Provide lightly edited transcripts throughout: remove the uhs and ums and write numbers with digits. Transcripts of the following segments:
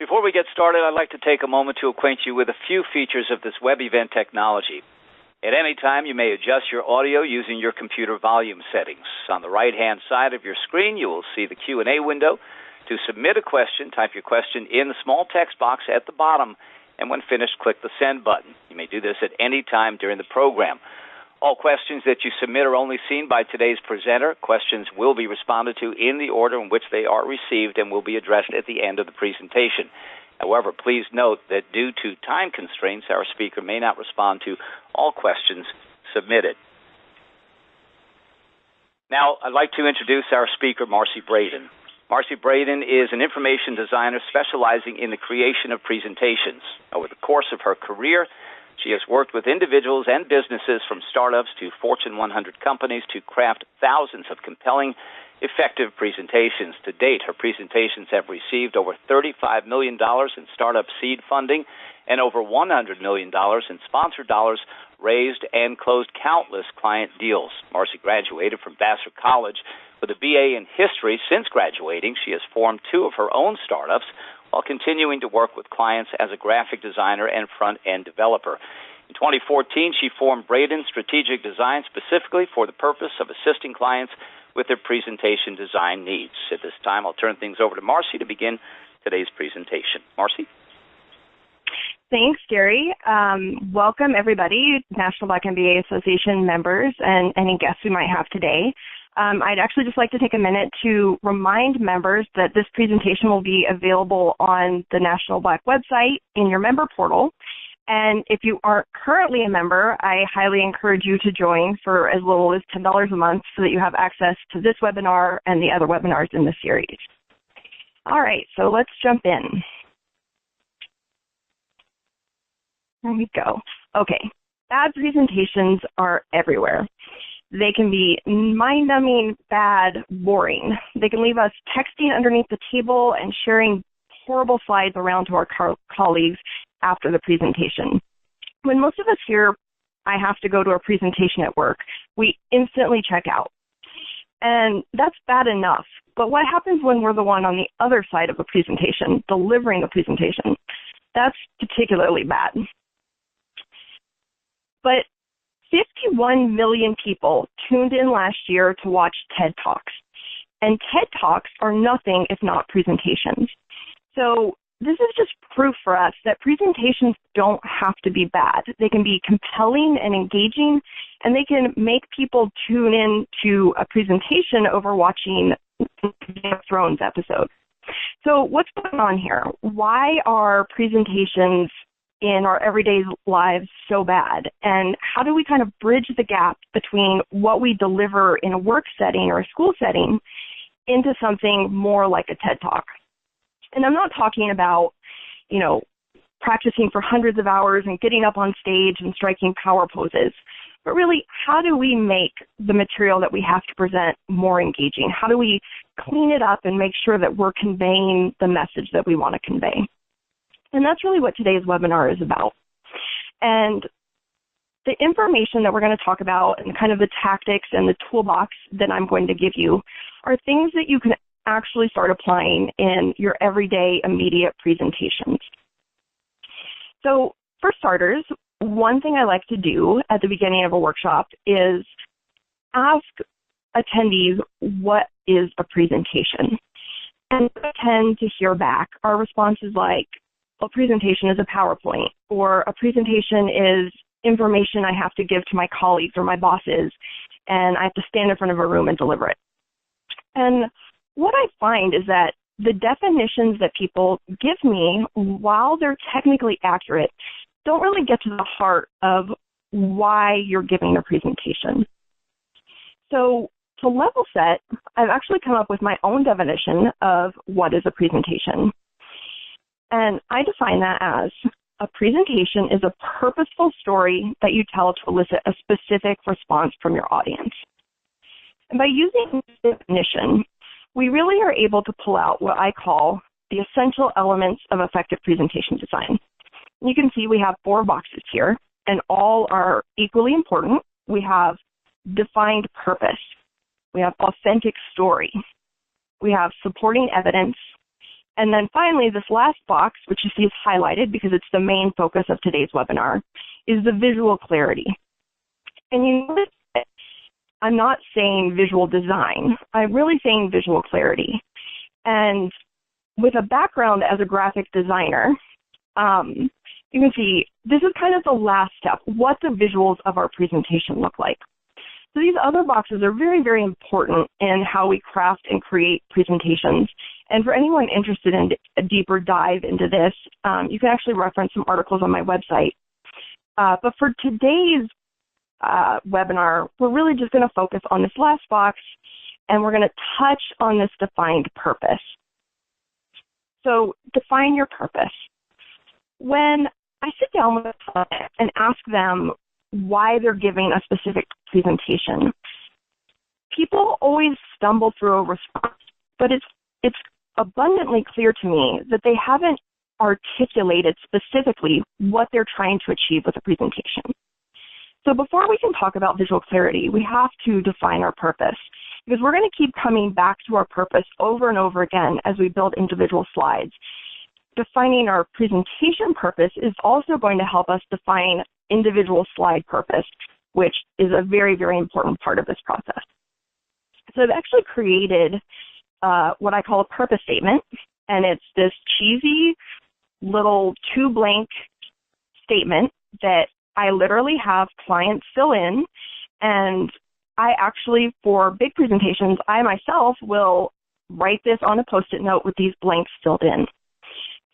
Before we get started, I'd like to take a moment to acquaint you with a few features of this web event technology. At any time, you may adjust your audio using your computer volume settings. On the right-hand side of your screen, you will see the Q&A window. To submit a question, type your question in the small text box at the bottom, and when finished, click the Send button. You may do this at any time during the program. All questions that you submit are only seen by today's presenter. Questions will be responded to in the order in which they are received and will be addressed at the end of the presentation. However, please note that due to time constraints, our speaker may not respond to all questions submitted. Now, I'd like to introduce our speaker, Marcy Braden. Marcy Braden is an information designer specializing in the creation of presentations. Over the course of her career, she has worked with individuals and businesses from startups to Fortune 100 companies to craft thousands of compelling, effective presentations. To date, her presentations have received over $35 million in startup seed funding and over $100 million in sponsored dollars raised and closed countless client deals. Marcy graduated from Vassar College with a BA in history. Since graduating, she has formed two of her own startups while continuing to work with clients as a graphic designer and front-end developer. In 2014, she formed Braden Strategic Design specifically for the purpose of assisting clients with their presentation design needs. At this time, I'll turn things over to Marcy to begin today's presentation. Marcy? Thanks, Gary. Welcome, everybody, National Black MBA Association members and any guests we might have today. I'd actually just like to take a minute to remind members that this presentation will be available on the National Black website in your member portal. And if you aren't currently a member, I highly encourage you to join for as little as $10 a month so that you have access to this webinar and the other webinars in the series. All right, so let's jump in. There we go. Okay, bad presentations are everywhere. They can be mind-numbing, bad, boring. They can leave us texting underneath the table and sharing horrible slides around to our colleagues after the presentation. When most of us hear, I have to go to a presentation at work, we instantly check out. And that's bad enough. But what happens when we're the one on the other side of a presentation, delivering a presentation? That's particularly bad. But 51 million people tuned in last year to watch TED Talks. And TED Talks are nothing if not presentations. So this is just proof for us that presentations don't have to be bad. They can be compelling and engaging, and they can make people tune in to a presentation over watching Game of Thrones episode. So what's going on here? Why are presentations in our everyday lives so bad? And how do we kind of bridge the gap between what we deliver in a work setting or a school setting into something more like a TED Talk? And I'm not talking about, practicing for hundreds of hours and getting up on stage and striking power poses, but really, how do we make the material that we have to present more engaging? How do we clean it up and make sure that we're conveying the message that we want to convey? And that's really what today's webinar is about. And the information that we're going to talk about and kind of the tactics and the toolbox that I'm going to give you are things that you can actually start applying in your everyday immediate presentations. So for starters, one thing I like to do at the beginning of a workshop is ask attendees, what is a presentation? And I tend to hear back our responses like, a presentation is a PowerPoint, or a presentation is information I have to give to my colleagues or my bosses, and I have to stand in front of a room and deliver it. And what I find is that the definitions that people give me, while they're technically accurate, don't really get to the heart of why you're giving a presentation. So to level set, I've actually come up with my own definition of what is a presentation. And I define that as a presentation is a purposeful story that you tell to elicit a specific response from your audience. And by using this definition, we really are able to pull out what I call the essential elements of effective presentation design. You can see we have 4 boxes here, and all are equally important. We have defined purpose. We have authentic story. We have supporting evidence, And then finally, this last box, which you see is highlighted because it's the main focus of today's webinar, is the visual clarity. And you notice that I'm not saying visual design. I'm really saying visual clarity. And with a background as a graphic designer, you can see this is kind of the last step, what the visuals of our presentation look like. So these other boxes are very, very important in how we craft and create presentations. And for anyone interested in a deeper dive into this, you can actually reference some articles on my website. But for today's webinar, we're really just going to focus on this last box, and we're going to touch on this defined purpose. So define your purpose. When I sit down with a client and ask them why they're giving a specific presentation, people always stumble through a response, but it's abundantly clear to me that they haven't articulated specifically what they're trying to achieve with a presentation. So before we can talk about visual clarity, we have to define our purpose, because we're going to keep coming back to our purpose over and over again as we build individual slides. Defining our presentation purpose is also going to help us define individual slide purpose, which is a very, very important part of this process. So I've actually created what I call a purpose statement, and it's this cheesy little two blank statement that I literally have clients fill in, and I actually, for big presentations, I myself will write this on a Post-it note with these blanks filled in.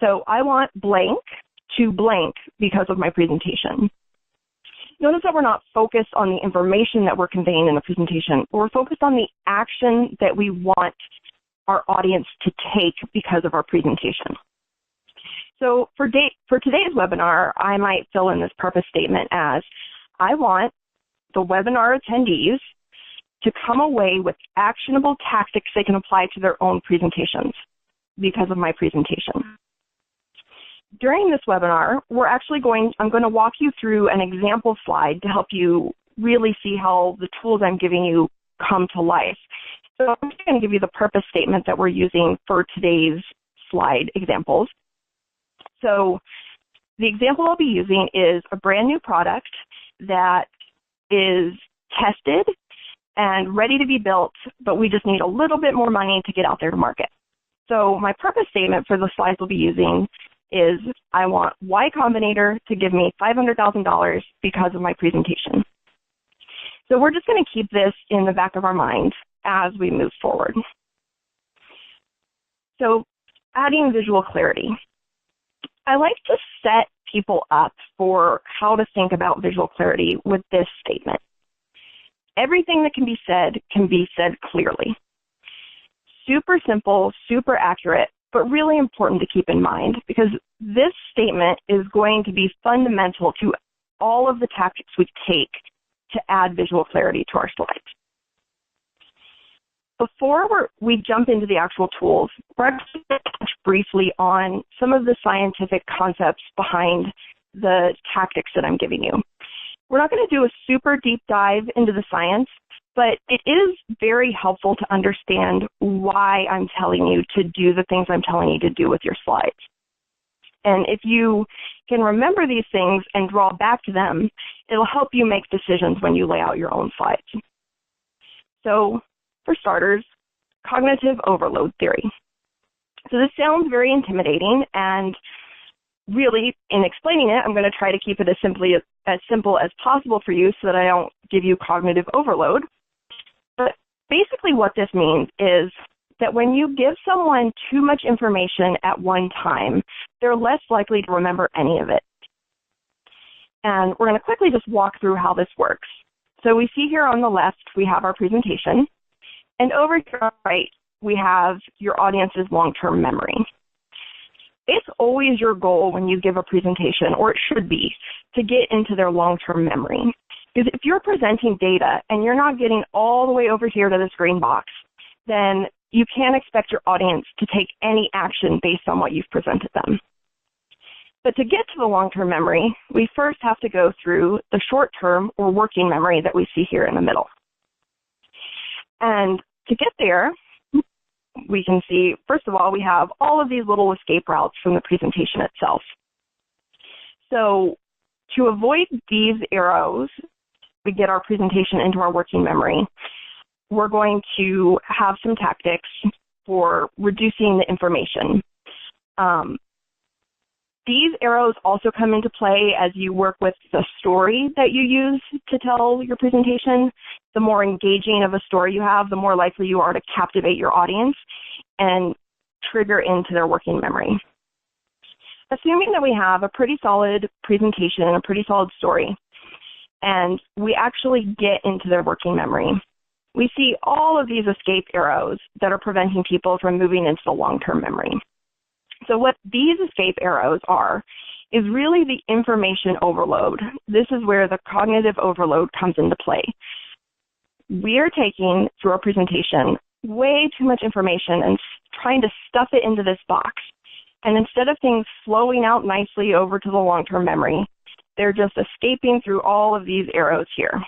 So I want blank to blank because of my presentation. Notice that we're not focused on the information that we're conveying in the presentation. We're focused on the action that we want our audience to take because of our presentation. So for today's webinar, I might fill in this purpose statement as, I want the webinar attendees to come away with actionable tactics they can apply to their own presentations because of my presentation. During this webinar, I'm going to walk you through an example slide to help you really see how the tools I'm giving you come to life. So I'm just going to give you the purpose statement that we're using for today's slide examples. So the example I'll be using is a brand new product that is tested and ready to be built, but we just need a little bit more money to get out there to market. So my purpose statement for the slides we'll be using is, I want Y Combinator to give me $500,000 because of my presentation. So we're just going to keep this in the back of our mind as we move forward. So adding visual clarity. I like to set people up for how to think about visual clarity with this statement. Everything that can be said clearly. Super simple, super accurate, but really important to keep in mind, because this statement is going to be fundamental to all of the tactics we take to add visual clarity to our slides. Before we jump into the actual tools, we're actually going to touch briefly on some of the scientific concepts behind the tactics that I'm giving you. We're not going to do a super deep dive into the science, but it is very helpful to understand why I'm telling you to do the things I'm telling you to do with your slides. And if you can remember these things and draw back to them, it'll help you make decisions when you lay out your own slides. So, for starters, cognitive overload theory. So this sounds very intimidating, and really, in explaining it, I'm going to try to keep it as simple as possible for you so that I don't give you cognitive overload. But basically what this means is that when you give someone too much information at one time, they're less likely to remember any of it. And we're going to quickly just walk through how this works. So we see here on the left, we have our presentation. And over here on the right, we have your audience's long-term memory. It's always your goal when you give a presentation, or it should be, to get into their long-term memory. Because if you're presenting data and you're not getting all the way over here to this green box, then you can't expect your audience to take any action based on what you've presented them. But to get to the long-term memory, we first have to go through the short-term or working memory that we see here in the middle. And to get there, we can see, first of all, we have all of these little escape routes from the presentation itself. So to avoid these arrows, we get our presentation into our working memory. We're going to have some tactics for reducing the information. These arrows also come into play as you work with the story that you use to tell your presentation. The more engaging of a story you have, the more likely you are to captivate your audience and trigger into their working memory. Assuming that we have a pretty solid presentation and a pretty solid story, and we actually get into their working memory, we see all of these escape arrows that are preventing people from moving into the long-term memory. So what these escape arrows are is really the information overload. This is where the cognitive overload comes into play. We are taking, through our presentation, way too much information and trying to stuff it into this box. And instead of things flowing out nicely over to the long-term memory, they're just escaping through all of these arrows here.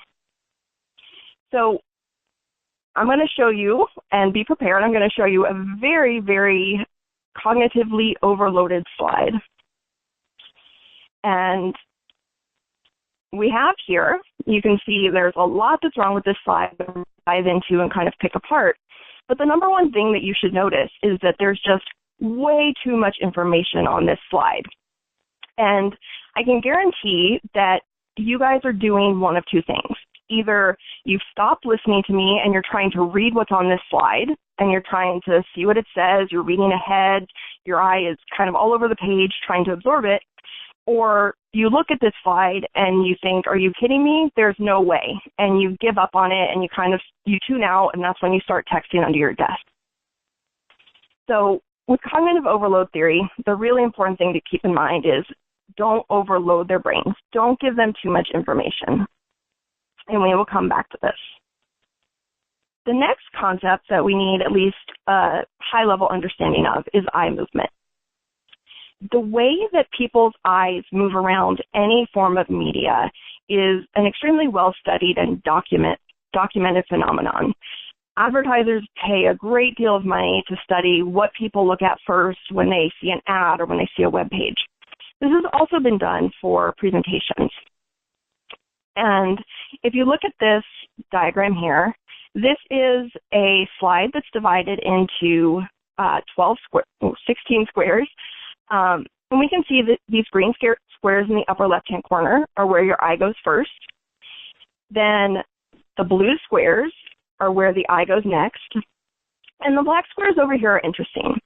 So I'm going to show you, and be prepared, I'm going to show you a very, very cognitively overloaded slide. And we have here, you can see there's a lot that's wrong with this slide to dive into and kind of pick apart. But the number one thing that you should notice is that there's just way too much information on this slide. And I can guarantee that you guys are doing one of two things. Either you've stopped listening to me and you're trying to read what's on this slide and you're trying to see what it says, you're reading ahead, your eye is kind of all over the page trying to absorb it, or you look at this slide and you think, are you kidding me? There's no way. And you give up on it and you tune out, and that's when you start texting under your desk. So with cognitive overload theory, the really important thing to keep in mind is don't overload their brains. Don't give them too much information. And we will come back to this. The next concept that we need at least a high-level understanding of is eye movement. The way that people's eyes move around any form of media is an extremely well-studied and documented phenomenon. Advertisers pay a great deal of money to study what people look at first when they see an ad or when they see a web page. This has also been done for presentations. And if you look at this diagram here, this is a slide that's divided into 16 squares. And we can see that these green squares in the upper left-hand corner are where your eye goes first. Then the blue squares are where the eye goes next. And the black squares over here are interesting.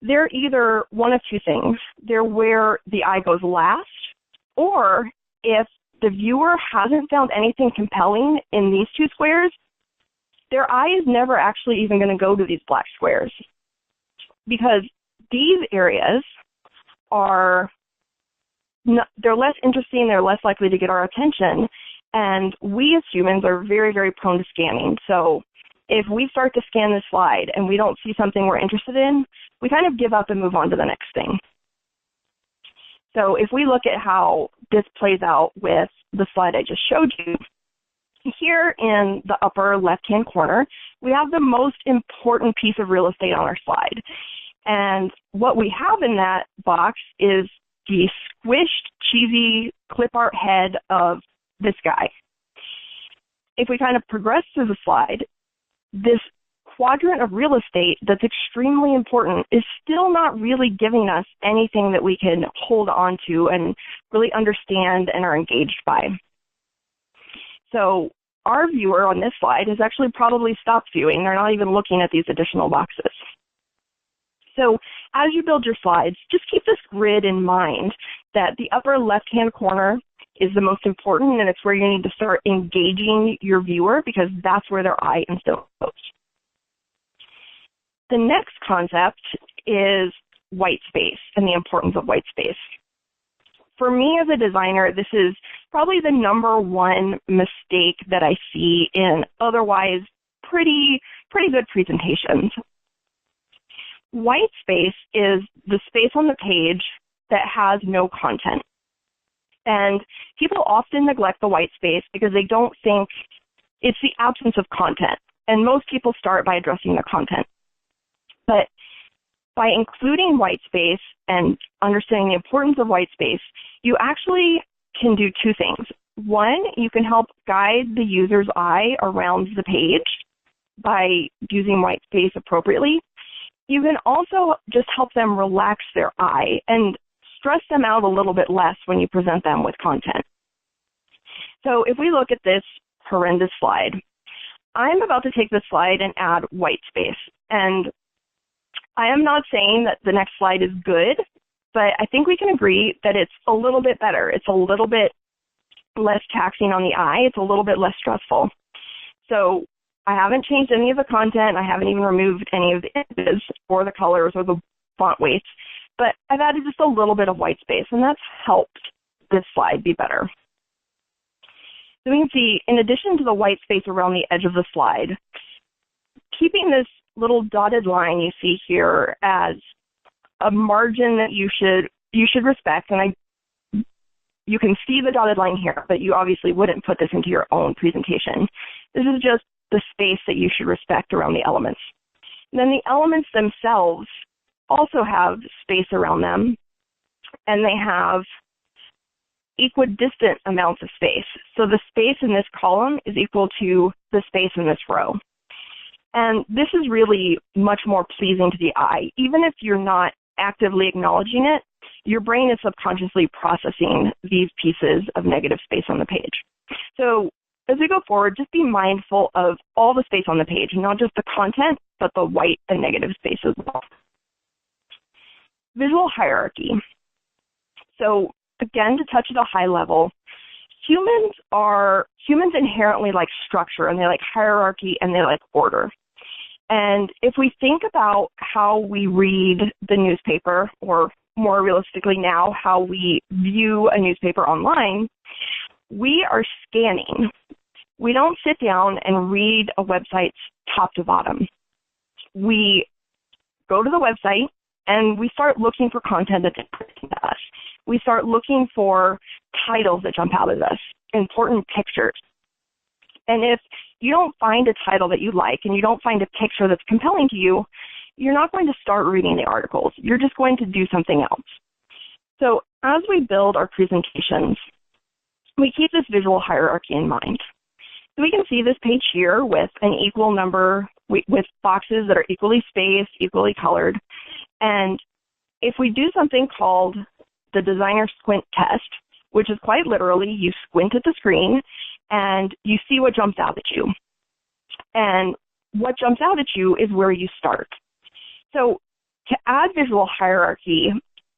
They're either one of two things. They're where the eye goes last, or if the viewer hasn't found anything compelling in these two squares, their eye is never actually even going to go to these black squares, because these areas they're less interesting, they're less likely to get our attention, and we as humans are very, very prone to scanning. So if we start to scan this slide and we don't see something we're interested in, we kind of give up and move on to the next thing. So if we look at how this plays out with the slide I just showed you, here in the upper left-hand corner, we have the most important piece of real estate on our slide. And what we have in that box is the squished, cheesy clip art head of this guy. If we kind of progress through the slide, this quadrant of real estate that's extremely important is still not really giving us anything that we can hold on to and really understand and are engaged by. So our viewer on this slide has actually probably stopped viewing. They're not even looking at these additional boxes. So as you build your slides, just keep this grid in mind that the upper left-hand corner is the most important, and it's where you need to start engaging your viewer, because that's where their eye instills. The next concept is white space and the importance of white space. For me as a designer, this is probably the number one mistake that I see in otherwise pretty good presentations. White space is the space on the page that has no content. And people often neglect the white space because they don't think it's the absence of content. And most people start by addressing the content. But by including white space and understanding the importance of white space, you actually can do two things. One, you can help guide the user's eye around the page by using white space appropriately. You can also just help them relax their eye and stress them out a little bit less when you present them with content. So if we look at this horrendous slide, I'm about to take this slide and add white space. And I am not saying that the next slide is good, but I think we can agree that it's a little bit better. It's a little bit less taxing on the eye. It's a little bit less stressful. So I haven't changed any of the content. I haven't even removed any of the images or the colors or the font weights, but I've added just a little bit of white space, and that's helped this slide be better. So we can see, in addition to the white space around the edge of the slide, keeping this little dotted line you see here as a margin that you should respect, and you can see the dotted line here, but you obviously wouldn't put this into your own presentation. This is just the space that you should respect around the elements. And then the elements themselves also have space around them, and they have equidistant amounts of space. So the space in this column is equal to the space in this row. And this is really much more pleasing to the eye. Even if you're not actively acknowledging it, your brain is subconsciously processing these pieces of negative space on the page. So as we go forward, just be mindful of all the space on the page, not just the content, but the white and negative space as well. Visual hierarchy. So again, to touch at a high level, humans inherently like structure, and they like hierarchy, and they like order. And if we think about how we read the newspaper, or more realistically now, how we view a newspaper online, we are scanning. We don't sit down and read a website's top to bottom. We go to the website and we start looking for content that's interesting to us. We start looking for titles that jump out at us, important pictures. And if you don't find a title that you like and you don't find a picture that's compelling to you, you're not going to start reading the articles. You're just going to do something else. So as we build our presentations, we keep this visual hierarchy in mind. So we can see this page here with an equal number, with boxes that are equally spaced, equally colored. And if we do something called the designer squint test, which is quite literally you squint at the screen and you see what jumps out at you. And what jumps out at you is where you start. So to add visual hierarchy,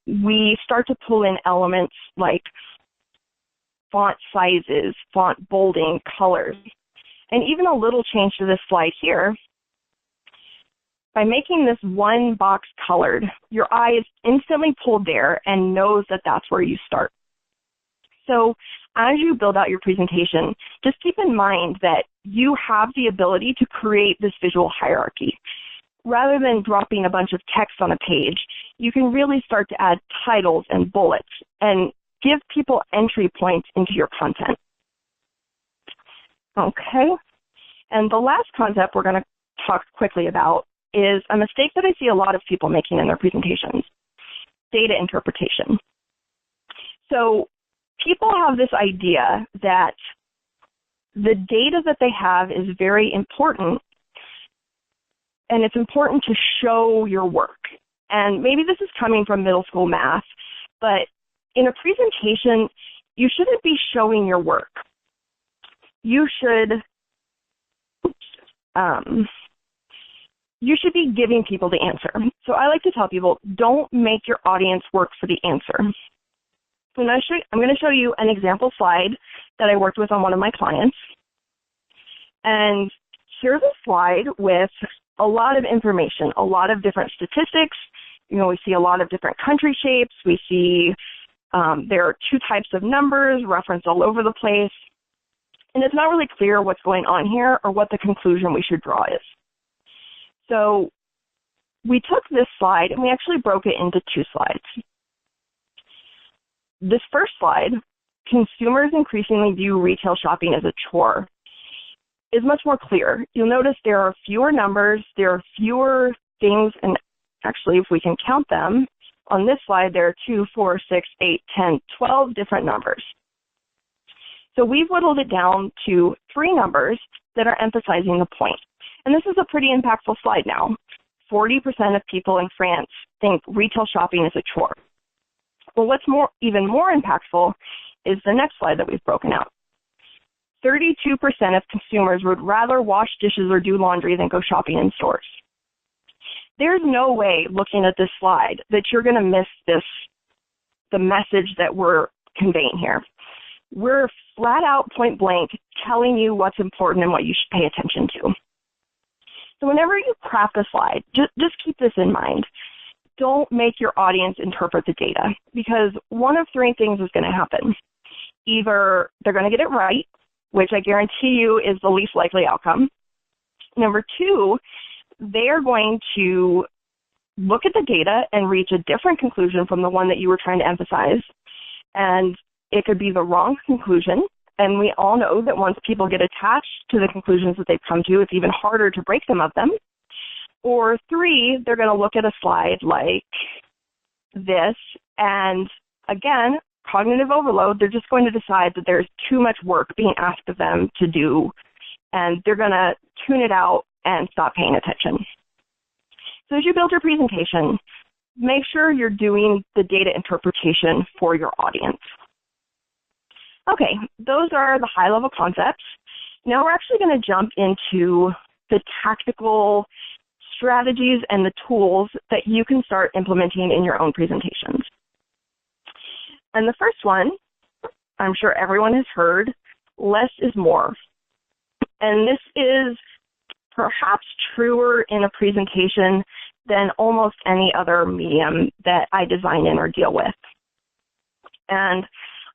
we start to pull in elements like font sizes, font bolding, colors, and even a little change to this slide here. By making this one box colored, your eye is instantly pulled there and knows that that's where you start. So as you build out your presentation, just keep in mind that you have the ability to create this visual hierarchy. Rather than dropping a bunch of text on a page, you can really start to add titles and bullets and give people entry points into your content. Okay, and the last concept we're going to talk quickly about is a mistake that I see a lot of people making in their presentations: data interpretation. So people have this idea that the data that they have is very important, and it's important to show your work. And maybe this is coming from middle school math, but in a presentation, you shouldn't be showing your work. You should be giving people the answer. So I like to tell people, don't make your audience work for the answer. So now I'm going to show you an example slide that I worked with on one of my clients. And here's a slide with a lot of information, a lot of different statistics. You know, we see a lot of different country shapes. We see there are two types of numbers referenced all over the place. And it's not really clear what's going on here or what the conclusion we should draw is. So we took this slide and we actually broke it into two slides. This first slide, consumers increasingly view retail shopping as a chore, is much more clear. You'll notice there are fewer numbers, there are fewer things, and actually if we can count them, on this slide there are 2, 4, 6, 8, 10, 12 different numbers. So we've whittled it down to 3 numbers that are emphasizing the point. And this is a pretty impactful slide now. 40% of people in France think retail shopping is a chore. Well, what's even more impactful is the next slide that we've broken out. 32% of consumers would rather wash dishes or do laundry than go shopping in stores. There's no way, looking at this slide, that you're going to miss the message that we're conveying here. We're flat out, point blank, telling you what's important and what you should pay attention to. So whenever you craft a slide, just keep this in mind. Don't make your audience interpret the data, because one of 3 things is going to happen. Either they're going to get it right, which I guarantee you is the least likely outcome. Number 2, they are going to look at the data and reach a different conclusion from the one that you were trying to emphasize. And it could be the wrong conclusion. And we all know that once people get attached to the conclusions that they've come to, it's even harder to break them of them. Or 3, they're going to look at a slide like this, and again, cognitive overload, they're just going to decide that there's too much work being asked of them to do, and they're going to tune it out and stop paying attention. So as you build your presentation, make sure you're doing the data interpretation for your audience. Okay, those are the high-level concepts. Now we're actually going to jump into the tactical strategies and the tools that you can start implementing in your own presentations. And the first one, I'm sure everyone has heard, less is more. And this is perhaps truer in a presentation than almost any other medium that I design in or deal with. And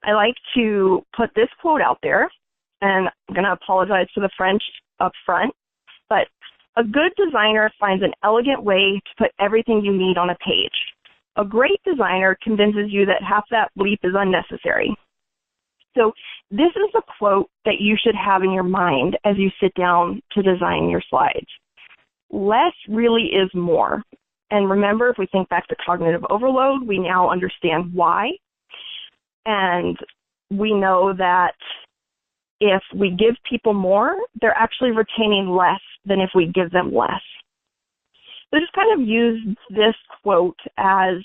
I like to put this quote out there, and I'm going to apologize to the French up front, but a good designer finds an elegant way to put everything you need on a page. A great designer convinces you that half that bleep is unnecessary. So this is the quote that you should have in your mind as you sit down to design your slides. Less really is more. And remember, if we think back to cognitive overload, we now understand why. And we know that if we give people more, they're actually retaining less than if we give them less. So just kind of use this quote as,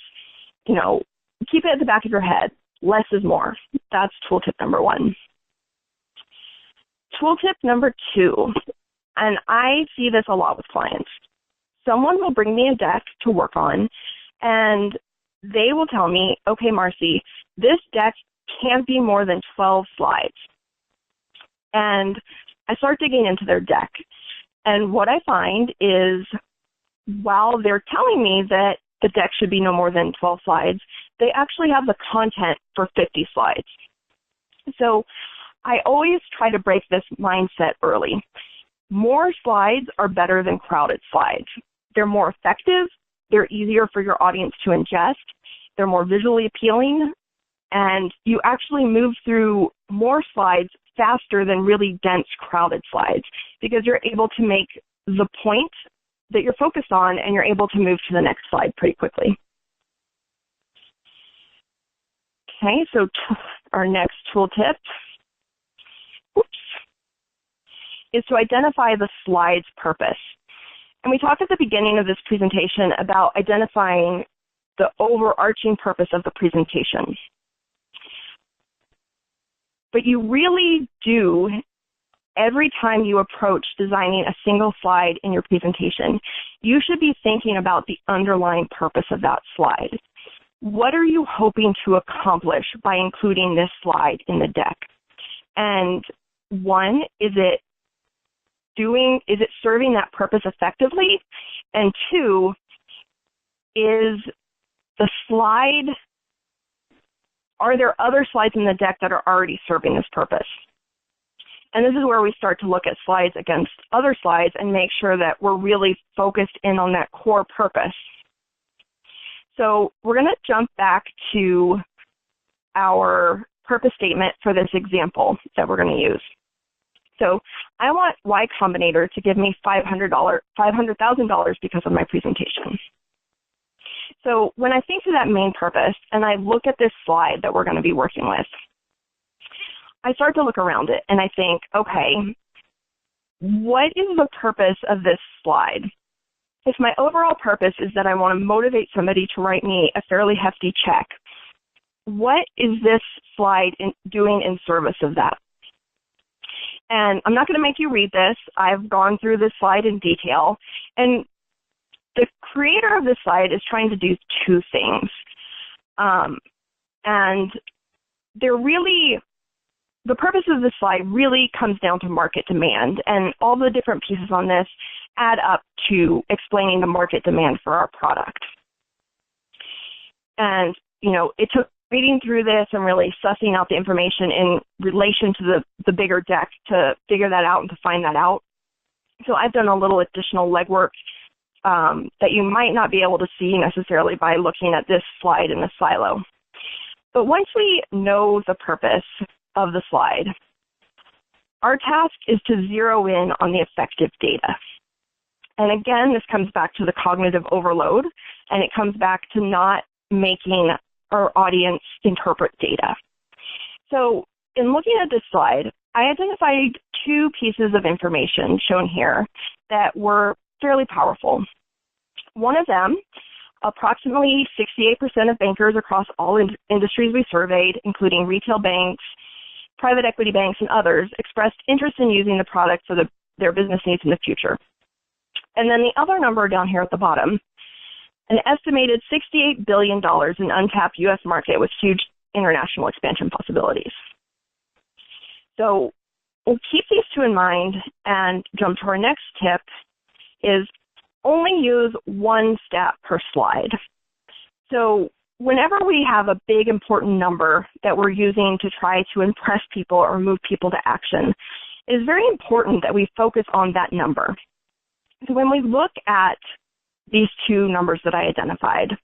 keep it at the back of your head. Less is more. That's tooltip number 1. Tooltip number 2, and I see this a lot with clients. Someone will bring me a deck to work on, and they will tell me, okay, Marcy, this deck can't be more than 12 slides. And I start digging into their deck. And what I find is, while they're telling me that the deck should be no more than 12 slides, they actually have the content for 50 slides. So I always try to break this mindset early. More slides are better than crowded slides. They're more effective, they're easier for your audience to ingest, they're more visually appealing, and you actually move through more slides faster than really dense, crowded slides, because you're able to make the point that you're focused on, and you're able to move to the next slide pretty quickly. Okay, so our next tool tip is to identify the slide's purpose. And we talked at the beginning of this presentation about identifying the overarching purpose of the presentation. But you really do, every time you approach designing a single slide in your presentation, you should be thinking about the underlying purpose of that slide. What are you hoping to accomplish by including this slide in the deck? And 1, is it serving that purpose effectively? And 2, is the slide, are there other slides in the deck that are already serving this purpose? And this is where we start to look at slides against other slides and make sure that we're really focused in on that core purpose. So we're going to jump back to our purpose statement for this example that we're going to use. So I want Y Combinator to give me $500,000 because of my presentation. So when I think through that main purpose and I look at this slide that we're going to be working with, I start to look around it and I think, okay, what is the purpose of this slide? If my overall purpose is that I want to motivate somebody to write me a fairly hefty check, what is this slide doing in service of that? And I'm not going to make you read this. I've gone through this slide in detail. And the creator of this slide is trying to do two things. And the purpose of this slide really comes down to market demand. And all the different pieces on this add up to explaining the market demand for our product. And, it took reading through this and really sussing out the information in relation to the bigger deck to figure that out and to find that out. So I've done a little additional legwork that you might not be able to see necessarily by looking at this slide in a silo. But once we know the purpose of the slide, our task is to zero in on the effective data. And again, this comes back to the cognitive overload, and it comes back to not making our audience interpret data. So in looking at this slide, I identified two pieces of information shown here that were fairly powerful. One of them, approximately 68% of bankers across all industries we surveyed, including retail banks, private equity banks, and others, expressed interest in using the product for their business needs in the future. And then the other number down here at the bottom, an estimated $68 billion in untapped U.S. market with huge international expansion possibilities. So we'll keep these two in mind and jump to our next tip is only use one stat per slide. So whenever we have a big important number that we're using to try to impress people or move people to action, it's very important that we focus on that number. So when we look at these two numbers that I identified,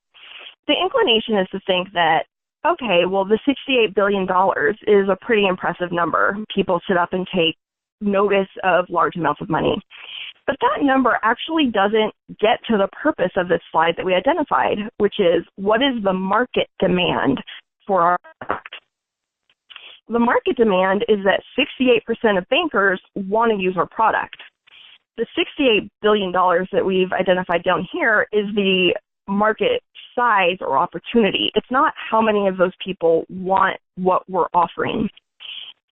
the inclination is to think that, okay, well, the $68 billion is a pretty impressive number. People sit up and take notice of large amounts of money. But that number actually doesn't get to the purpose of this slide that we identified, which is what is the market demand for our product? The market demand is that 68% of bankers want to use our product. The $68 billion that we've identified down here is the market size or opportunity. It's not how many of those people want what we're offering.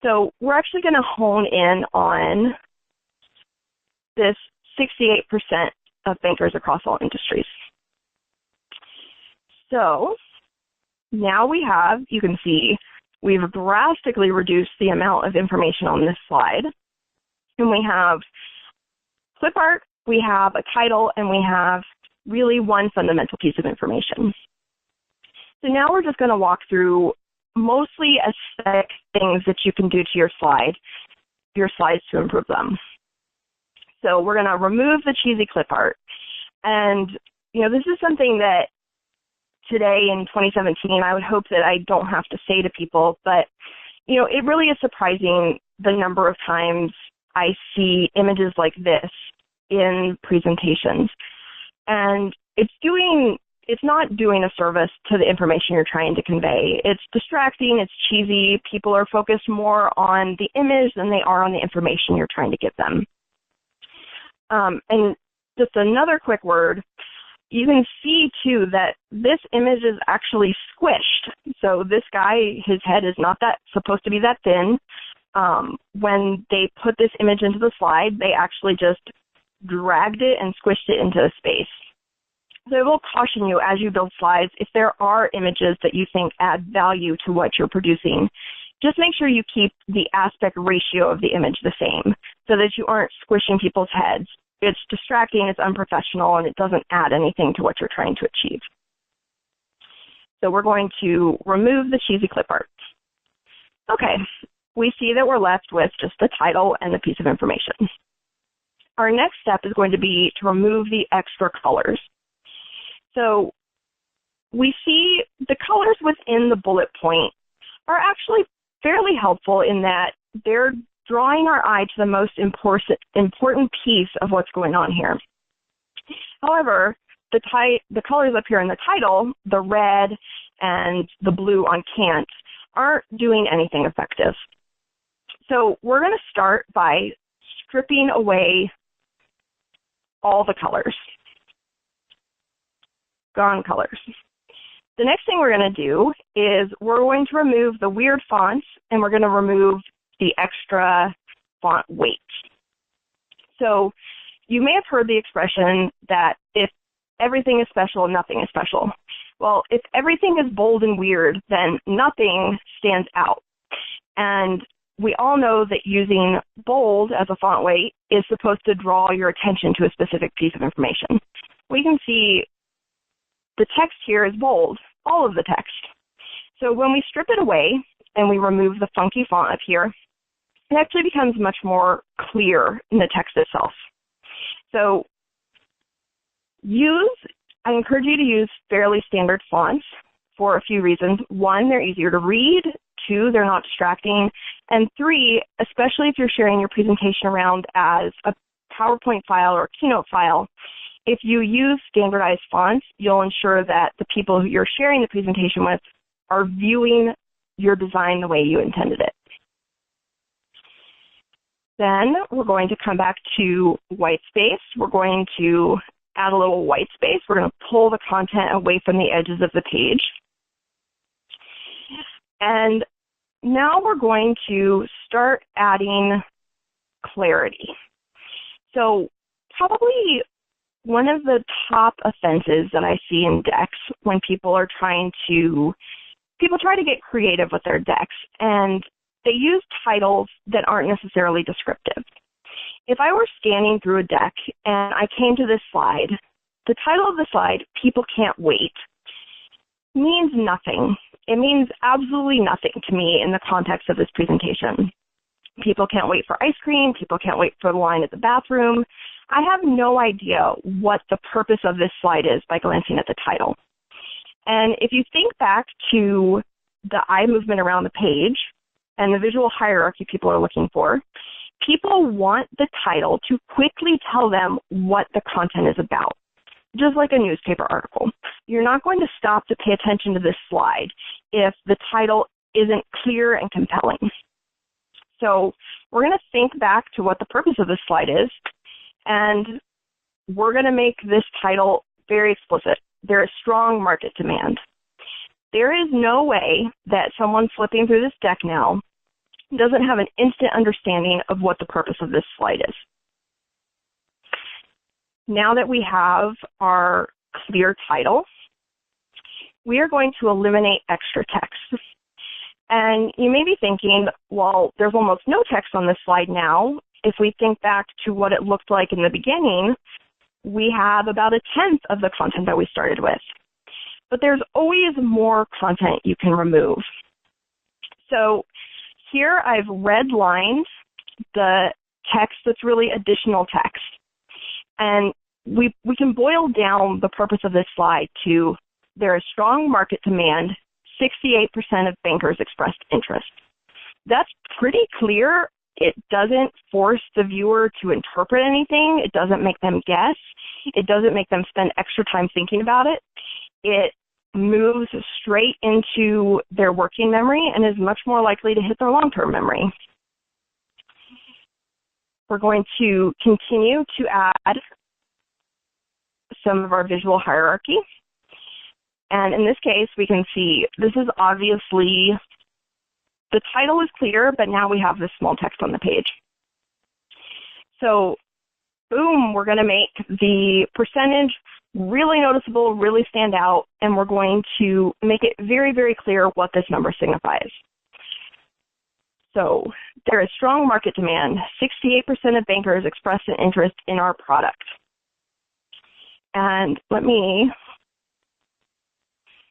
So we're actually going to hone in on this 68% of bankers across all industries. So now you can see, we've drastically reduced the amount of information on this slide. And we have clip art, we have a title, and we have really one fundamental piece of information. So now we're just going to walk through mostly aesthetic things that you can do to your slides to improve them. So we're going to remove the cheesy clip art. And, this is something that today in 2017, I would hope that I don't have to say to people, but, it really is surprising the number of times I see images like this in presentations. And it's not doing a service to the information you're trying to convey. It's distracting, it's cheesy. People are focused more on the image than they are on the information you're trying to give them. And just another quick word, you can see too that this image is actually squished. So this guy, his head is not supposed to be that thin. When they put this image into the slide, they actually just dragged it and squished it into a space. So I will caution you as you build slides, if there are images that you think add value to what you're producing, just make sure you keep the aspect ratio of the image the same so that you aren't squishing people's heads. It's distracting, it's unprofessional, and it doesn't add anything to what you're trying to achieve. So we're going to remove the cheesy clip art. Okay, we see that we're left with just the title and the piece of information. Our next step is going to be to remove the extra colors. So we see the colors within the bullet point are actually fairly helpful in that they're drawing our eye to the most important piece of what's going on here. However, the colors up here in the title, the red and the blue on can't, aren't doing anything effective. So we're going to start by stripping away all the colors. Gone colors. The next thing we're going to do is we're going to remove the weird fonts, and we're going to remove the extra font weight. So you may have heard the expression that if everything is special, nothing is special. Well, if everything is bold and weird, then nothing stands out. And we all know that using bold as a font weight is supposed to draw your attention to a specific piece of information. We can see the text here is bold, all of the text. So when we strip it away and we remove the funky font up here, it actually becomes much more clear in the text itself. So I encourage you to use fairly standard fonts for a few reasons. One, they're easier to read. Two, they're not distracting. And three, especially if you're sharing your presentation around as a PowerPoint file or Keynote file, if you use standardized fonts, you'll ensure that the people who you're sharing the presentation with are viewing your design the way you intended it. Then we're going to come back to white space. We're going to add a little white space. We're going to pull the content away from the edges of the page. And now we're going to start adding clarity. So probably one of the top offenses that I see in decks when people try to get creative with their decks, and they use titles that aren't necessarily descriptive. If I were scanning through a deck and I came to this slide, the title of the slide, "People Can't Wait," means nothing. It means absolutely nothing to me in the context of this presentation. People can't wait for ice cream. People can't wait for the line at the bathroom. I have no idea what the purpose of this slide is by glancing at the title. And if you think back to the eye movement around the page and the visual hierarchy people are looking for, people want the title to quickly tell them what the content is about, just like a newspaper article. You're not going to stop to pay attention to this slide if the title isn't clear and compelling. So we're going to think back to what the purpose of this slide is, and we're going to make this title very explicit. There is strong market demand. There is no way that someone flipping through this deck now doesn't have an instant understanding of what the purpose of this slide is. Now that we have our clear title, we are going to eliminate extra text. And you may be thinking, well, there's almost no text on this slide now. If we think back to what it looked like in the beginning, we have about 1/10 of the content that we started with. But there's always more content you can remove. So here I've redlined the text that's really additional text. And we can boil down the purpose of this slide to there is strong market demand, 68% of bankers expressed interest. That's pretty clear. It doesn't force the viewer to interpret anything. It doesn't make them guess. It doesn't make them spend extra time thinking about it. It moves straight into their working memory and is much more likely to hit their long-term memory. We're going to continue to add some of our visual hierarchy. And in this case, we can see this is obviously, the title is clear, but now we have this small text on the page. So, boom, we're going to make the percentage really noticeable, really stand out, and we're going to make it very, very clear what this number signifies. So, there is strong market demand. 68% of bankers express an interest in our product. And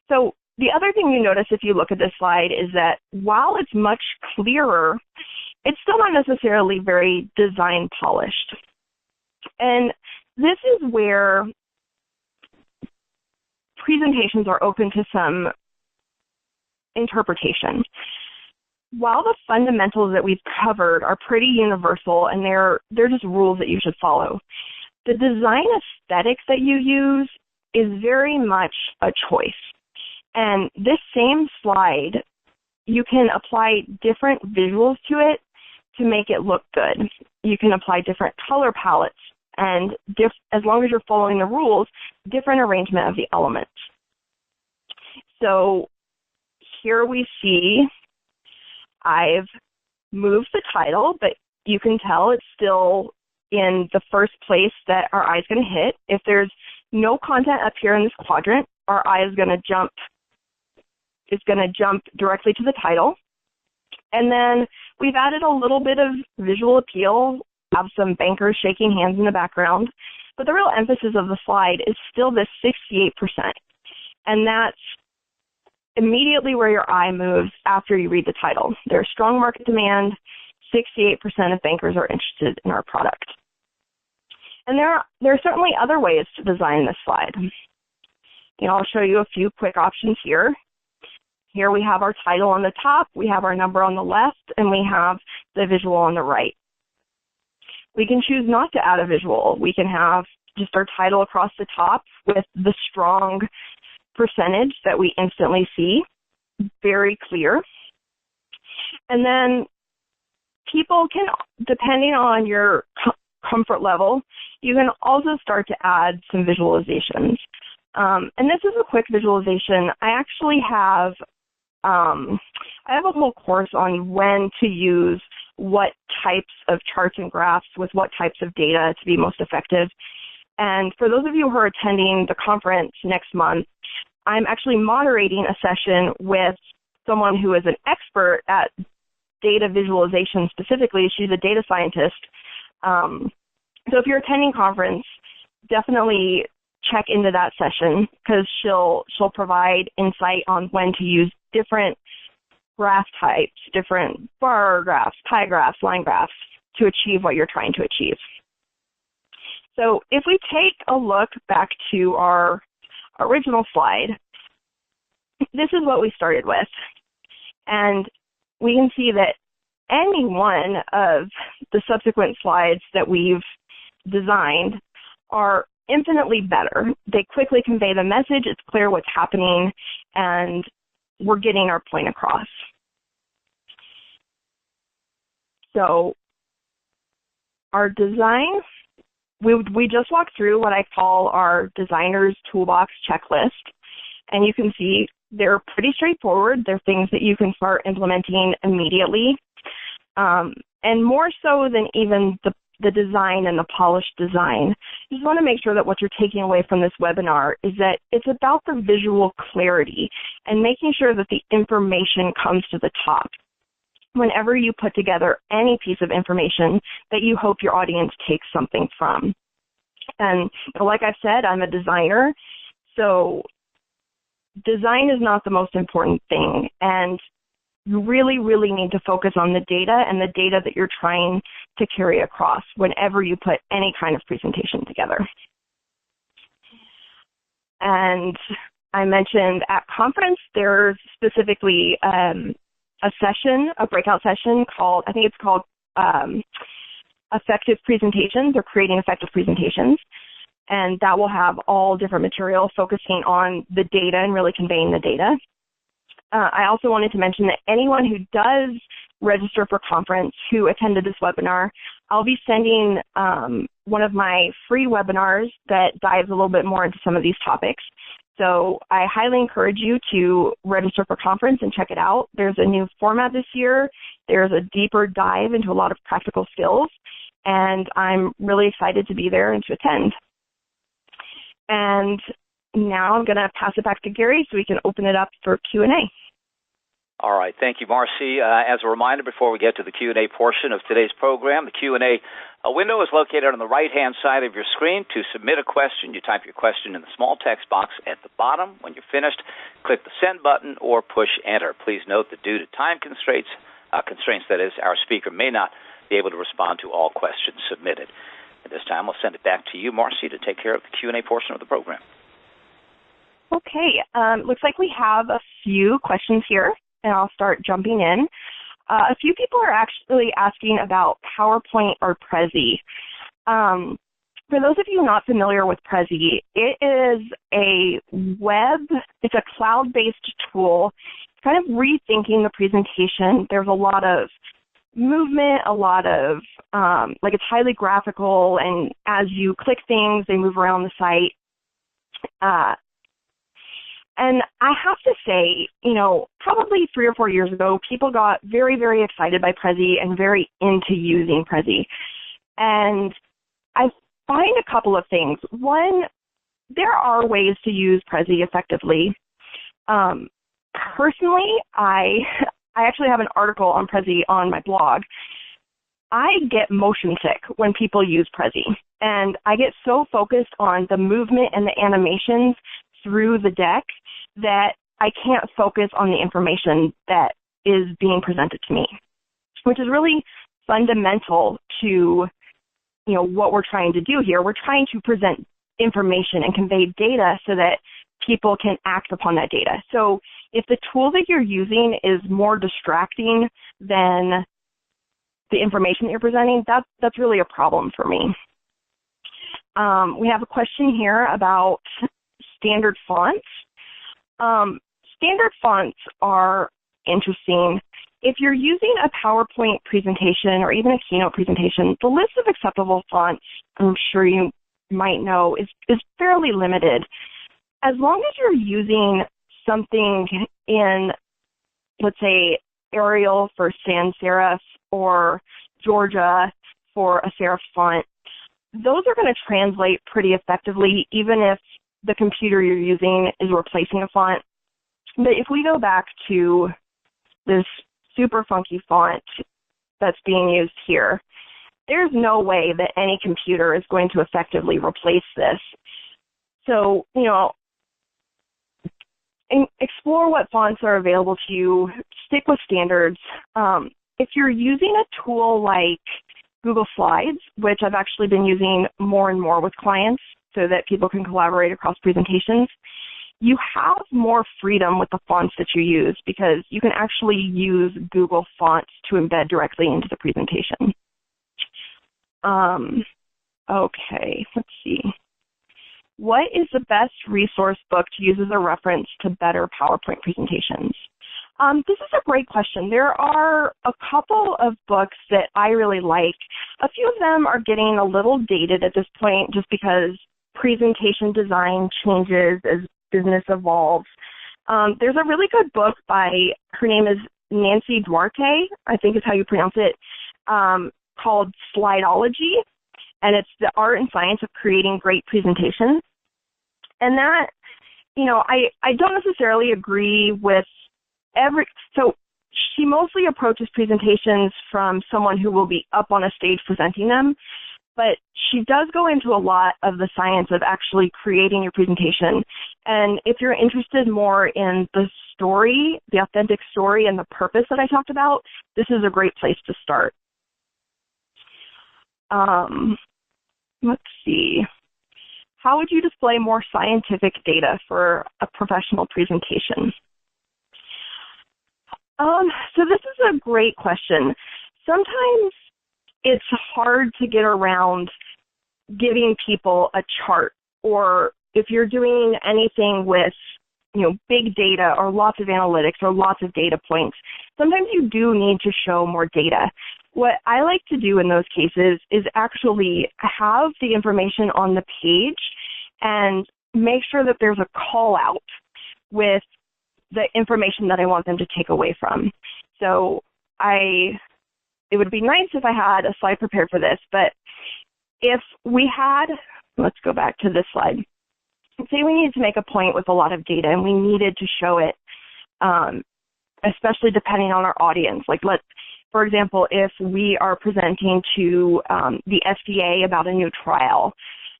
so the other thing you notice if you look at this slide is that while it's much clearer, it's still not necessarily very design polished. And this is where presentations are open to some interpretation. while the fundamentals that we've covered are pretty universal and they're just rules that you should follow, the design aesthetics that you use is very much a choice. And this same slide, you can apply different visuals to it to make it look good. You can apply different color palettes and as long as you're following the rules, different arrangement of the elements. So here we see I've moved the title, but you can tell it's still in the first place that our eye is going to hit. If there's no content up here in this quadrant, our eye is going to jump. It's going to jump directly to the title. And then we've added a little bit of visual appeal, have some bankers shaking hands in the background. But the real emphasis of the slide is still this 68%. And that's immediately where your eye moves after you read the title. There's strong market demand. 68% of bankers are interested in our product. And there are certainly other ways to design this slide. I'll show you a few quick options here. Here we have our title on the top, we have our number on the left, and we have the visual on the right. We can choose not to add a visual. We can have just our title across the top with the strong percentage that we instantly see, very clear. And then people can, depending on your comfort level, you can also start to add some visualizations. And this is a quick visualization. I actually have a whole course on when to use what types of charts and graphs with what types of data to be most effective. And for those of you who are attending the conference next month, I'm actually moderating a session with someone who is an expert at data visualization specifically. She's a data scientist. So if you're attending conference, definitely check into that session because she'll provide insight on when to use different graph types, different bar graphs, pie graphs, line graphs to achieve what you're trying to achieve. So if we take a look back to our original slide, this is what we started with. And we can see that any one of the subsequent slides that we've designed are infinitely better. They quickly convey the message, it's clear what's happening, and we're getting our point across. So our design, we just walked through what I call our designer's toolbox checklist, and you can see they're pretty straightforward. They're things that you can start implementing immediately, and more so than even the design and the polished design. You just want to make sure that what you're taking away from this webinar is that it's about the visual clarity and making sure that the information comes to the top whenever you put together any piece of information that you hope your audience takes something from. And like I've said, I'm a designer, so design is not the most important thing. And you really, really need to focus on the data and the data that you're trying to carry across whenever you put any kind of presentation together. And I mentioned at conference, there's specifically a session, a breakout session called, I think it's called Effective Presentations or Creating Effective Presentations. And that will have all different material focusing on the data and really conveying the data. I also wanted to mention that anyone who does register for conference who attended this webinar, I'll be sending one of my free webinars that dives a little bit more into some of these topics. So I highly encourage you to register for conference and check it out. There's a new format this year. There's a deeper dive into a lot of practical skills, and I'm really excited to be there and to attend. And now I'm going to pass it back to Gary so we can open it up for Q&A. All right. Thank you, Marcy. As a reminder, before we get to the Q&A portion of today's program, the Q&A window is located on the right-hand side of your screen. To submit a question, you type your question in the small text box at the bottom. When you're finished, click the send button or push enter. Please note that due to time constraints, that is, our speaker may not be able to respond to all questions submitted. At this time, I'll send it back to you, Marcy, to take care of the Q&A portion of the program. Okay. Looks like we have a few questions here, and I'll start jumping in. A few people are actually asking about PowerPoint or Prezi. For those of you not familiar with Prezi, it is it's a cloud-based tool, kind of rethinking the presentation. There's a lot of movement, a lot of, it's highly graphical, and as you click things, they move around the site. And I have to say, probably 3 or 4 years ago, people got very, very excited by Prezi and very into using Prezi. And I find a couple of things. One, there are ways to use Prezi effectively. Personally, I actually have an article on Prezi on my blog. I get motion sick when people use Prezi, and I get so focused on the movement and the animations through the deck that I can't focus on the information that is being presented to me, which is really fundamental to what we're trying to do here. We're trying to present information and convey data so that people can act upon that data. So if the tool that you're using is more distracting than the information that you're presenting, that's really a problem for me. We have a question here about standard fonts. Standard fonts are interesting. If you're using a PowerPoint presentation or even a keynote presentation, the list of acceptable fonts, I'm sure you might know, is fairly limited. As long as you're using something in, let's say, Arial for sans serif or Georgia for a serif font, those are going to translate pretty effectively, even if the computer you're using is replacing a font. But if we go back to this super funky font that's being used here, there's no way that any computer is going to effectively replace this. So, explore what fonts are available to you. Stick with standards. If you're using a tool like Google Slides, which I've actually been using more and more with clients so that people can collaborate across presentations, you have more freedom with the fonts that you use because you can actually use Google fonts to embed directly into the presentation. Okay, let's see. What is the best resource book to use as a reference to better PowerPoint presentations? This is a great question. There are a couple of books that I really like. A few of them are getting a little dated at this point just because presentation design changes as business evolves. There's a really good book by, her name is Nancy Duarte, I think is how you pronounce it, called Slideology, and it's the art and science of creating great presentations. And that, I don't necessarily agree with so she mostly approaches presentations from someone who will be up on a stage presenting them, but she does go into a lot of the science of actually creating your presentation. And if you're interested more in the story, the authentic story and the purpose that I talked about, this is a great place to start. Let's see. How would you display more scientific data for a professional presentation? So this is a great question. Sometimes it's hard to get around giving people a chart, or if you're doing anything with, big data or lots of analytics or lots of data points, sometimes you do need to show more data. What I like to do in those cases is actually have the information on the page and make sure that there's a call out with the information that I want them to take away from. So it would be nice if I had a slide prepared for this, but if we had, let's go back to this slide. Say we needed to make a point with a lot of data and we needed to show it, especially depending on our audience. For example, if we are presenting to the FDA about a new trial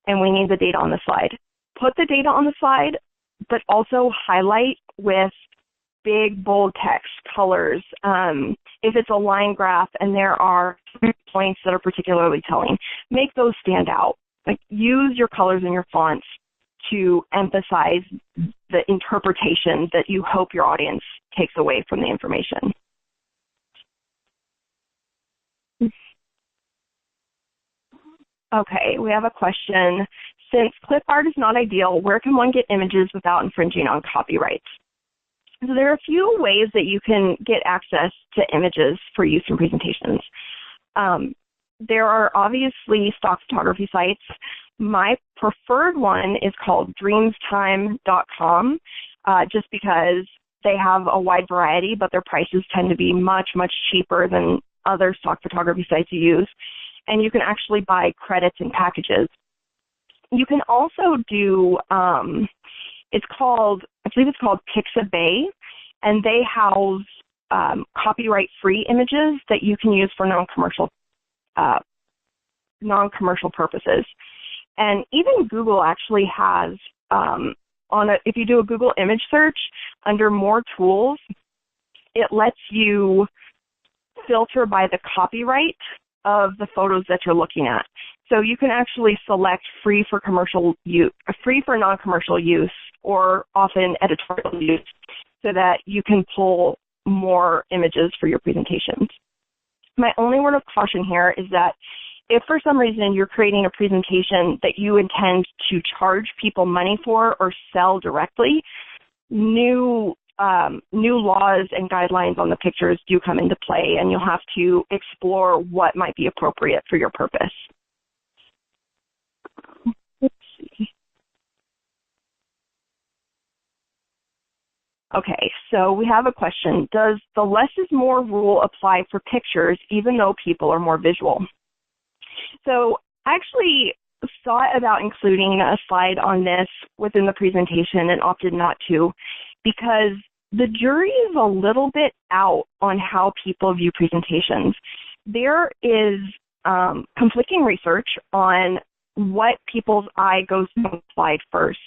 and we need the data on the slide, put the data on the slide, but also highlight with big, bold text, colors. If it's a line graph and there are points that are particularly telling, make those stand out. Use your colors and your fonts to emphasize the interpretation that you hope your audience takes away from the information. Okay, we have a question. Since clip art is not ideal, where can one get images without infringing on copyrights? So there are a few ways that you can get access to images for use in presentations. There are obviously stock photography sites. My preferred one is called dreamstime.com, just because they have a wide variety, but their prices tend to be much, much cheaper than other stock photography sites you use. And you can actually buy credits and packages. You can also do, I believe it's called Pixabay, and they house copyright-free images that you can use for non-commercial purposes. And even Google actually has, if you do a Google image search, under more tools, it lets you filter by the copyright of the photos that you're looking at. So you can actually select free for non-commercial use, or often editorial use, so that you can pull more images for your presentations. My only word of caution here is that if for some reason you're creating a presentation that you intend to charge people money for or sell directly, new laws and guidelines on the pictures do come into play, and you'll have to explore what might be appropriate for your purpose. Let's see. Okay, so we have a question. Does the less is more rule apply for pictures even though people are more visual? So I actually thought about including a slide on this within the presentation and opted not to, because the jury is a little bit out on how people view presentations. There is conflicting research on what people's eye goes to the slide first.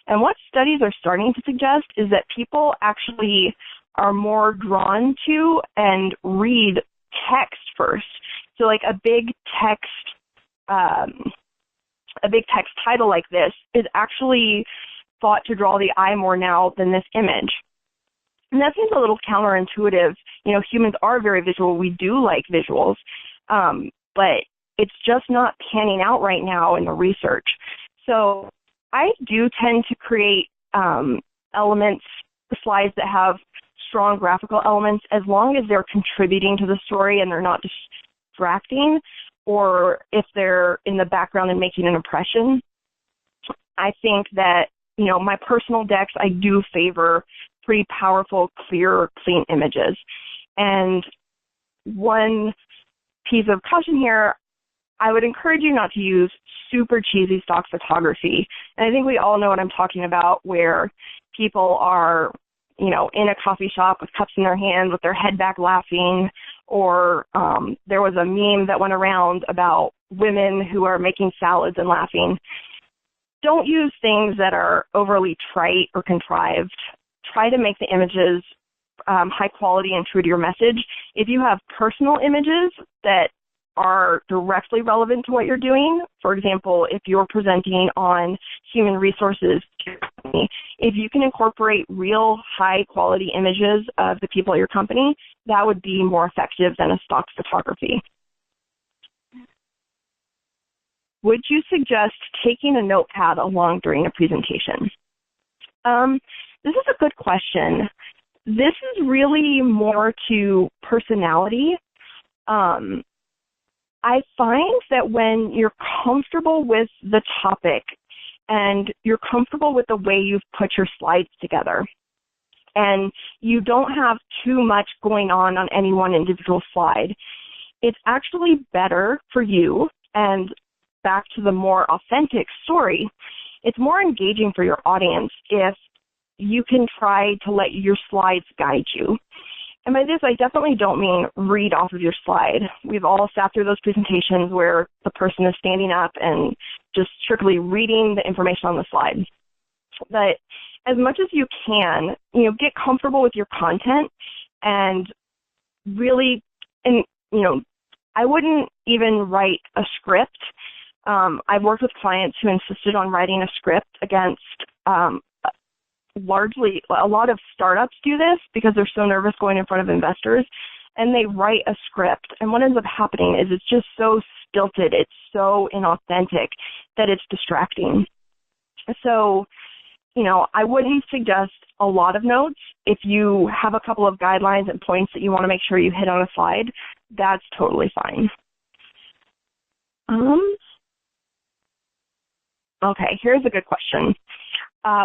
And what studies are starting to suggest is that people actually are more drawn to and read text first. So like a big text title like this is actually thought to draw the eye more now than this image. And that seems a little counterintuitive. You know, humans are very visual. We do like visuals, but it's just not panning out right now in the research. So I do tend to create slides that have strong graphical elements, as long as they're contributing to the story and they're not distracting, or if they're in the background and making an impression. I think that, you know, my personal decks, I do favor pretty powerful, clear, clean images. And one piece of caution here, I would encourage you not to use super cheesy stock photography. And I think we all know what I'm talking about, where people are, you know, in a coffee shop with cups in their hand with their head back laughing, or there was a meme that went around about women who are making salads and laughing. Don't use things that are overly trite or contrived. Try to make the images high quality and true to your message. If you have personal images that are directly relevant to what you're doing, for example, if you're presenting on human resources to your company, if you can incorporate real high quality images of the people at your company, that would be more effective than a stock photography. Would you suggest taking a notepad along during a presentation? This is a good question. This is really more to personality. I find that when you're comfortable with the topic and you're comfortable with the way you've put your slides together, and you don't have too much going on any one individual slide, it's actually better for you, and back to the more authentic story, it's more engaging for your audience if you can try to let your slides guide you. And by this, I definitely don't mean read off of your slide. We've all sat through those presentations where the person is standing up and just strictly reading the information on the slide. But as much as you can, you know, get comfortable with your content and really, and, you know, I wouldn't even write a script. I've worked with clients who insisted on writing a script against largely, a lot of startups do this because they're so nervous going in front of investors, and they write a script. And what ends up happening is it's just so stilted, it's so inauthentic that it's distracting. So, I wouldn't suggest a lot of notes. If you have a couple of guidelines and points that you want to make sure you hit on a slide, that's totally fine. Okay, here's a good question.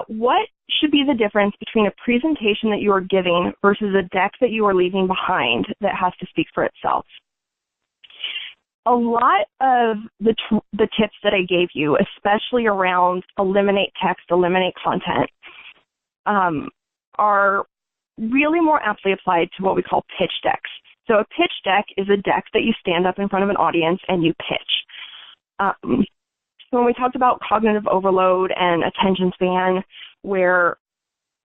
What should be the difference between a presentation that you are giving versus a deck that you are leaving behind that has to speak for itself? A lot of the tips that I gave you, especially around eliminate text, eliminate content, are really more aptly applied to what we call pitch decks. So a pitch deck is a deck that you stand up in front of an audience and you pitch. When we talked about cognitive overload and attention span, where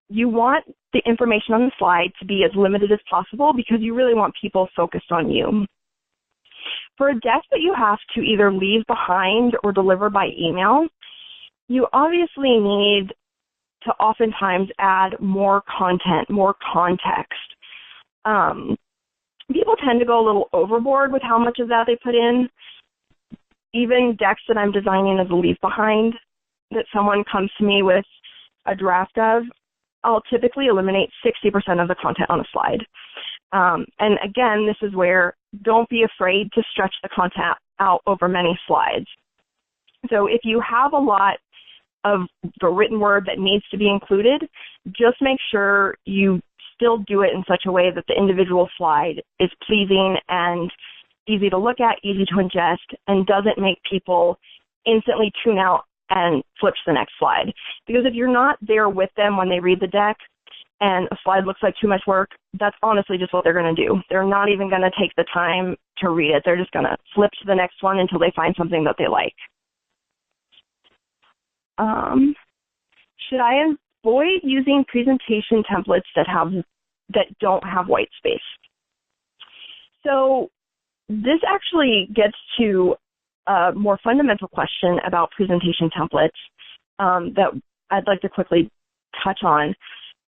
you want the information on the slide to be as limited as possible because you really want people focused on you. For a deck that you have to either leave behind or deliver by email, you obviously need to oftentimes add more content, more context. People tend to go a little overboard with how much of that they put in. Even decks that I'm designing as a leave behind that someone comes to me with a draft of, I'll typically eliminate 60% of the content on a slide. And again, this is where don't be afraid to stretch the content out over many slides. So if you have a lot of the written word that needs to be included, just make sure you still do it in such a way that the individual slide is pleasing and easy to look at, easy to ingest, and doesn't make people instantly tune out and flip to the next slide. Because if you're not there with them when they read the deck and a slide looks like too much work, that's honestly just what they're going to do. They're not even going to take the time to read it. They're just going to flip to the next one until they find something that they like. Should I avoid using presentation templates that don't have white space? So this actually gets to a more fundamental question about presentation templates that I'd like to quickly touch on.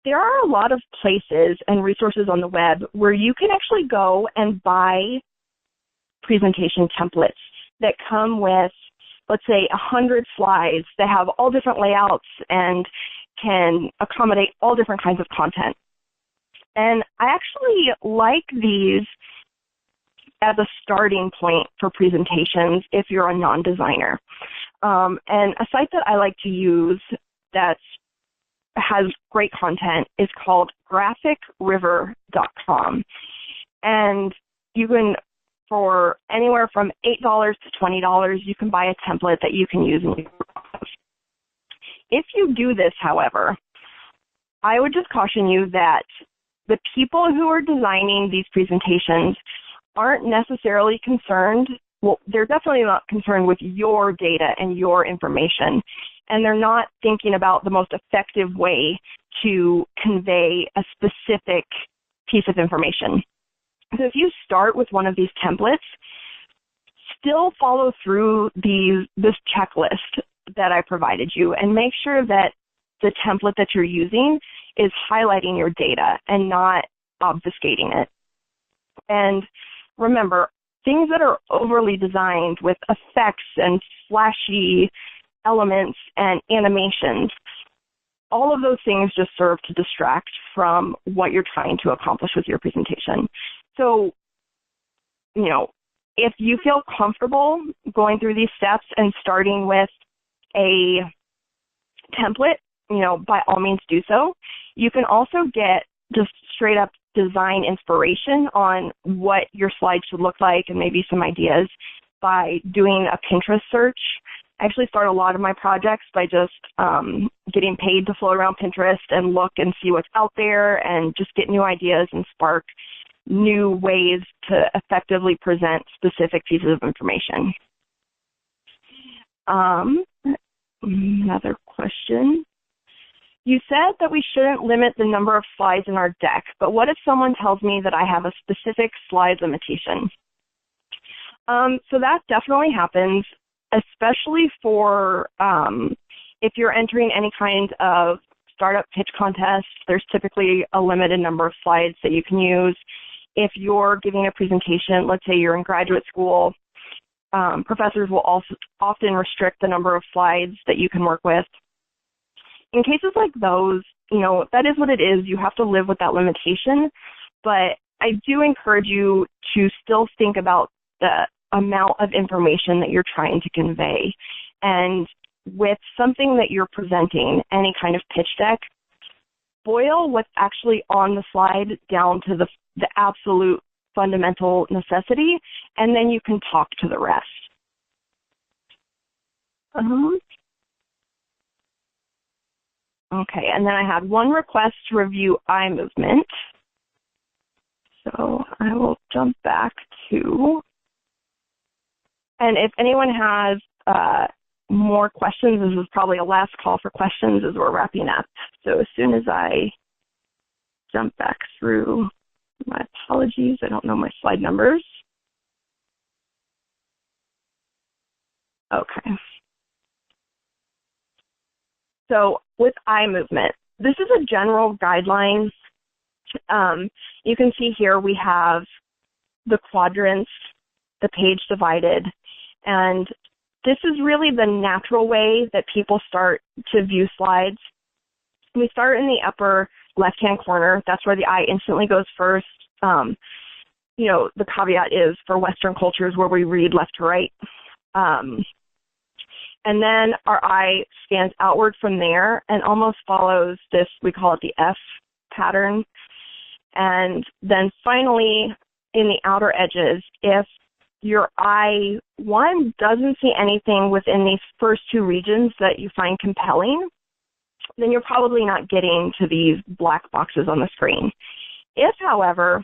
There are a lot of places and resources on the web where you can actually go and buy presentation templates that come with, let's say, 100 slides that have all different layouts and can accommodate all different kinds of content. And I actually like these as a starting point for presentations if you're a non-designer. And a site that I like to use that has great content is called graphicriver.com. And you can, for anywhere from $8 to $20, you can buy a template that you can use in your process. If you do this, however, I would just caution you that the people who are designing these presentations aren't necessarily concerned. Well, they're definitely not concerned with your data and your information, and they're not thinking about the most effective way to convey a specific piece of information. So if you start with one of these templates, still follow through this checklist that I provided you and make sure that the template that you're using is highlighting your data and not obfuscating it. And remember, things that are overly designed with effects and flashy elements and animations, all of those things just serve to distract from what you're trying to accomplish with your presentation. So, if you feel comfortable going through these steps and starting with a template, by all means do so. You can also get just straight up design inspiration on what your slides should look like and maybe some ideas by doing a Pinterest search. I actually start a lot of my projects by just getting paid to float around Pinterest and look and see what's out there and just get new ideas and spark new ways to effectively present specific pieces of information. Another question. You said that we shouldn't limit the number of slides in our deck, but what if someone tells me that I have a specific slide limitation? So that definitely happens, especially for if you're entering any kind of startup pitch contest. There's typically a limited number of slides that you can use. If you're giving a presentation, let's say you're in graduate school, professors will also often restrict the number of slides that you can work with. In cases like those, that is what it is. You have to live with that limitation. But I do encourage you to still think about the amount of information that you're trying to convey. And with something that you're presenting, any kind of pitch deck, boil what's actually on the slide down to the absolute fundamental necessity, and then you can talk to the rest. Okay, and then I had one request to review eye movement. So I will jump back to, and if anyone has more questions, this is probably a last call for questions as we're wrapping up. So as soon as I jump back through, my apologies, I don't know my slide numbers. Okay. So with eye movement, this is a general guideline. You can see here we have the quadrants, the page divided, and this is really the natural way that people start to view slides. We start in the upper left-hand corner. That's where the eye instantly goes first. The caveat is for Western cultures where we read left to right. And then our eye scans outward from there and almost follows this, we call it the F pattern. And then finally, in the outer edges, if your eye, one, doesn't see anything within these first two regions that you find compelling, then you're probably not getting to these black boxes on the screen. If, however,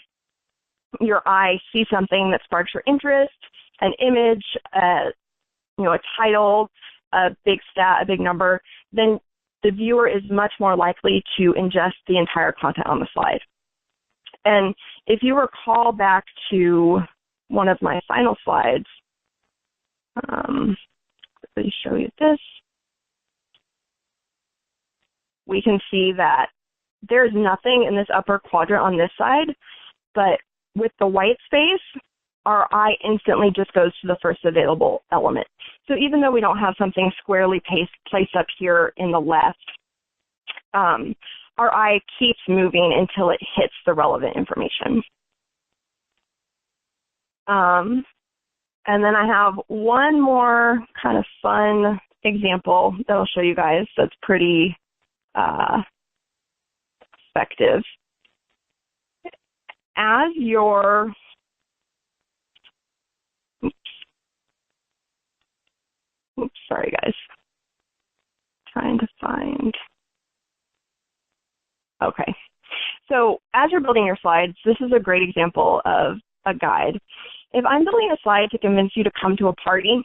your eye sees something that sparks your interest, an image, a title, a big stat, a big number, then the viewer is much more likely to ingest the entire content on the slide. And if you recall back to one of my final slides, let me show you this. We can see that there's nothing in this upper quadrant on this side, but with the white space, our eye instantly just goes to the first available element. So even though we don't have something squarely placed up here in the left, our eye keeps moving until it hits the relevant information. And then I have one more kind of fun example that I'll show you guys that's pretty effective. As your sorry guys, trying to find. Okay, so as you're building your slides, this is a great example of a guide. If I'm building a slide to convince you to come to a party,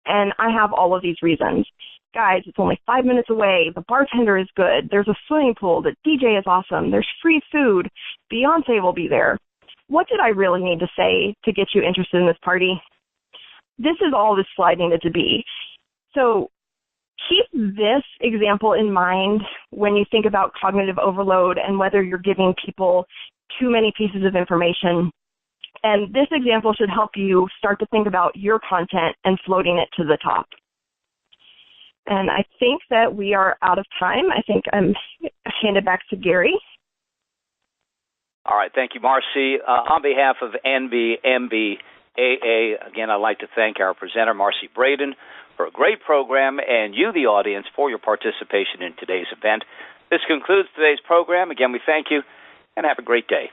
and I have all of these reasons, guys, it's only 5 minutes away, the bartender is good, there's a swimming pool, the DJ is awesome, there's free food, Beyonce will be there. What did I really need to say to get you interested in this party? This is all this slide needed to be. So keep this example in mind when you think about cognitive overload and whether you're giving people too many pieces of information. And this example should help you start to think about your content and floating it to the top. And I think that we are out of time. I think I'm handed back to Gary. All right. Thank you, Marcy. On behalf of Nbmbaa, again, I'd like to thank our presenter, Marcy Braden, for a great program, and you, the audience, for your participation in today's event. This concludes today's program. Again, we thank you, and have a great day.